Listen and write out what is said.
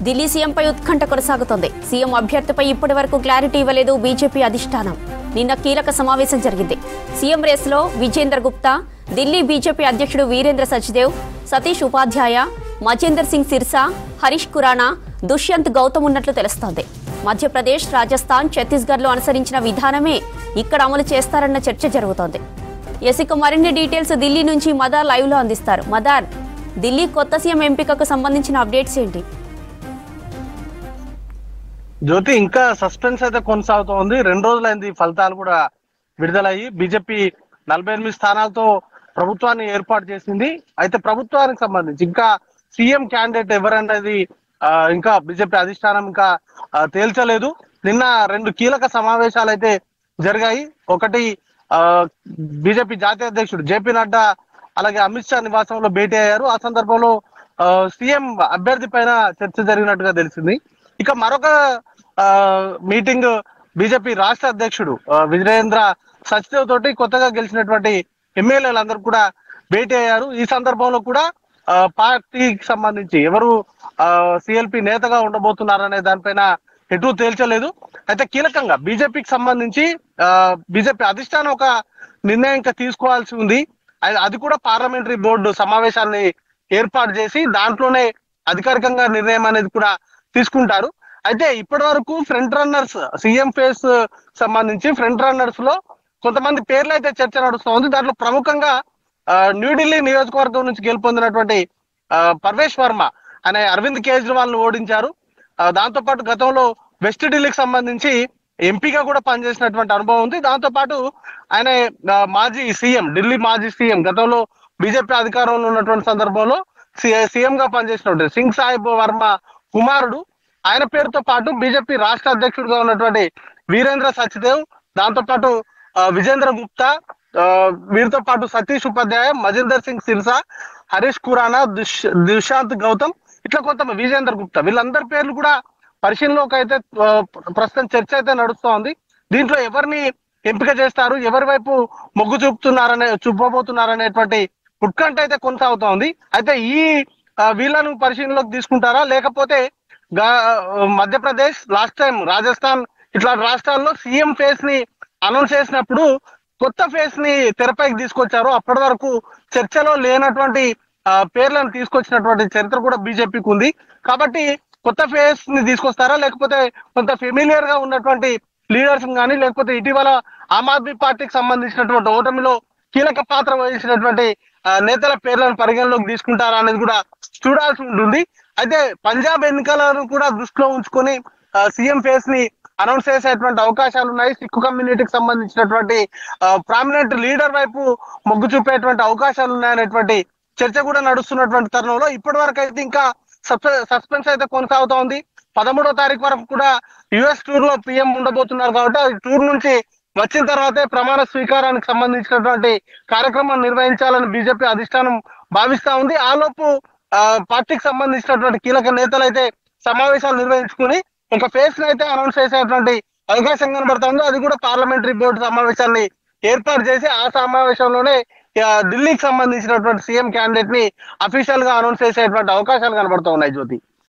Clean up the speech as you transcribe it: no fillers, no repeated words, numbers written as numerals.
ఢిల్లీ సీఎంపై ఉత్కంఠ కొనసాగుతోంది. సీఎం అభ్యర్థిపై ఇప్పటి వరకు క్లారిటీ ఇవ్వలేదు బీజేపీ అధిష్టానం. నిన్న కీలక సమావేశం జరిగింది. సీఎం రేసులో విజేందర్ గుప్తా, ఢిల్లీ బీజేపీ అధ్యక్షుడు వీరేంద్ర సచ్దేవ్, సతీష్ ఉపాధ్యాయ, మజేందర్ సింగ్ సిర్సా, హరీష్ ఖురానా, దుష్యంత్ గౌతమ్ ఉన్నట్లు తెలుస్తోంది. మధ్యప్రదేశ్, రాజస్థాన్, ఛత్తీస్గఢ్లో అనుసరించిన విధానమే ఇక్కడ అమలు చేస్తారన్న చర్చ జరుగుతోంది. ఇక మరిన్ని డీటెయిల్స్ ఢిల్లీ నుంచి మదార్ లైవ్ లో అందిస్తారు. మదార్, ఢిల్లీ కొత్త సీఎం ఎంపికకు సంబంధించిన అప్డేట్స్ ఏంటి? జ్యోతి, ఇంకా సస్పెన్స్ అయితే కొనసాగుతోంది. 2 రోజులైంది ఫలితాలు కూడా విడుదలయ్యి. బీజేపీ 48 స్థానాలతో ప్రభుత్వాన్ని ఏర్పాటు చేసింది. అయితే ప్రభుత్వానికి సంబంధించి ఇంకా సీఎం క్యాండిడేట్ ఎవరనేది ఇంకా బీజేపీ అధిష్టానం ఇంకా తేల్చలేదు. నిన్న 2 కీలక సమావేశాలు అయితే జరిగాయి. ఒకటి బీజేపీ జాతీయ అధ్యక్షుడు జేపీ నడ్డా అలాగే అమిత్ షా నివాసంలో భేటీ అయ్యారు. ఆ సందర్భంలో సీఎం అభ్యర్థి పైన చర్చ జరిగినట్టుగా తెలిసింది. ఇక మరొక మీటింగ్ బీజేపీ రాష్ట్ర అధ్యక్షుడు వీరేంద్ర సచ్దేవ్ తోటి కొత్తగా గెలిచినటువంటి ఎమ్మెల్యేలందరూ కూడా భేటీ అయ్యారు. ఈ సందర్భంలో కూడా పార్టీకి సంబంధించి ఎవరు సిఎల్పి నేతగా ఉండబోతున్నారనే దానిపైన ఎటు తేల్చలేదు. అయితే కీలకంగా బీజేపీకి సంబంధించి బీజేపీ అధిష్టానం ఒక నిర్ణయం ఇంకా తీసుకోవాల్సి ఉంది. అది కూడా పార్లమెంటరీ బోర్డు సమావేశాన్ని ఏర్పాటు చేసి దాంట్లోనే అధికారికంగా నిర్ణయం అనేది కూడా తీసుకుంటారు. అయితే ఇప్పటి వరకు ఫ్రంట్ రన్నర్స్, సీఎం ఫేస్ సంబంధించి ఫ్రంట్ రన్నర్స్ లో కొంతమంది పేర్లు అయితే చర్చ నడుస్తుంది. దాంట్లో ప్రముఖంగా న్యూఢిల్లీ నియోజకవర్గం నుంచి గెలుపొందినటువంటి పర్వేష్ వర్మ అనే అరవింద్ కేజ్రీవాల్ ను ఓడించారు. దాంతో పాటు గతంలో వెస్ట్ ఢిల్లీకి సంబంధించి ఎంపీగా కూడా పనిచేసినటువంటి అనుభవం ఉంది. దాంతో పాటు ఆయన మాజీ సీఎం, ఢిల్లీ మాజీ సీఎం, గతంలో బీజేపీ అధికారంలో ఉన్నటువంటి సందర్భంలో సీఎం గా పనిచేసినటువంటి సింగ్ సాహిబ్ వర్మ కుమారుడు. ఆయన పేరుతో పాటు బీజేపీ రాష్ట్ర అధ్యక్షుడిగా ఉన్నటువంటి వీరేంద్ర సచ్దేవ్, దాంతో పాటు విజేంద్ర గుప్తా, వీరితో పాటు సతీష్ ఉపాధ్యాయ, మజేందర్ సింగ్ సిర్సా, హరీష్ ఖురానా, దుష్యంత్ గౌతమ్, ఇట్లా కొంత విజేందర్ గుప్తా, వీళ్ళందరి పేర్లు కూడా పరిశీలనలోకి అయితే ప్రస్తుతం చర్చ అయితే నడుస్తోంది. దీంట్లో ఎవరిని ఎంపిక చేస్తారు, ఎవరి వైపు మొగ్గు చూపబోతున్నారనేటువంటి ఉత్కంఠ అయితే కొనసాగుతోంది. అయితే ఈ వీళ్ళను పరిశీలనలోకి తీసుకుంటారా, లేకపోతే మధ్యప్రదేశ్, లాస్ట్ టైం రాజస్థాన్, ఇట్లా రాష్ట్రాల్లో సీఎం ఫేస్ ని అనౌన్స్ చేసినప్పుడు కొత్త ఫేస్ ని తెరపైకి తీసుకొచ్చారు. అప్పటి వరకు చర్చలో లేనటువంటి పేర్లను తీసుకొచ్చినటువంటి చరిత్ర కూడా బీజేపీకి ఉంది. కాబట్టి కొత్త ఫేస్ ని తీసుకొస్తారా, లేకపోతే కొంత ఫెమిలియర్ గా ఉన్నటువంటి లీడర్స్ కానీ, లేకపోతే ఇటీవల ఆమ్ ఆద్మీ పార్టీకి సంబంధించినటువంటి ఓటమిలో కీలక పాత్ర వహించినటువంటి నేతల పేర్లను పరిగణలోకి తీసుకుంటారా అనేది కూడా చూడాల్సి ఉంటుంది. అయితే పంజాబ్ ఎన్నికలను కూడా దృష్టిలో ఉంచుకొని సీఎం ఫేస్ ని అనౌన్స్ చేసేటువంటి అవకాశాలు ఉన్నాయి. సిక్కు కమ్యూనిటీకి సంబంధించినటువంటి ప్రామినెంట్ లీడర్ వైపు మొగ్గు చూపేటువంటి అవకాశాలు ఉన్నాయనేటువంటి చర్చ కూడా నడుస్తున్నటువంటి తరుణంలో ఇప్పటి వరకు అయితే ఇంకా సస్పెన్స్ అయితే కొనసాగుతోంది. 13వ తారీఖు వరకు కూడా యుఎస్ టూర్ లో పిఎం ఉండబోతున్నారు. కాబట్టి ఆ టూర్ నుంచి వచ్చిన తర్వాతే ప్రమాణ స్వీకారానికి సంబంధించినటువంటి కార్యక్రమం నిర్వహించాలని బీజేపీ అధిష్టానం భావిస్తా ఉంది. ఆలోపు పార్టీకి సంబంధించినటువంటి కీలక నేతలు అయితే సమావేశాలు నిర్వహించుకుని ఒక ఫేస్ ని అయితే అనౌన్స్ చేసేటువంటి అవకాశం కనబడుతుంది. అది కూడా పార్లమెంటరీ బోర్డు సమావేశాన్ని ఏర్పాటు చేసి ఆ సమావేశంలోనే ఢిల్లీకి సంబంధించినటువంటి సీఎం క్యాండిడేట్ ని అఫీషియల్ గా అనౌన్స్ చేసేటువంటి అవకాశాలు కనబడుతూ ఉన్నాయి. జ్యోతి.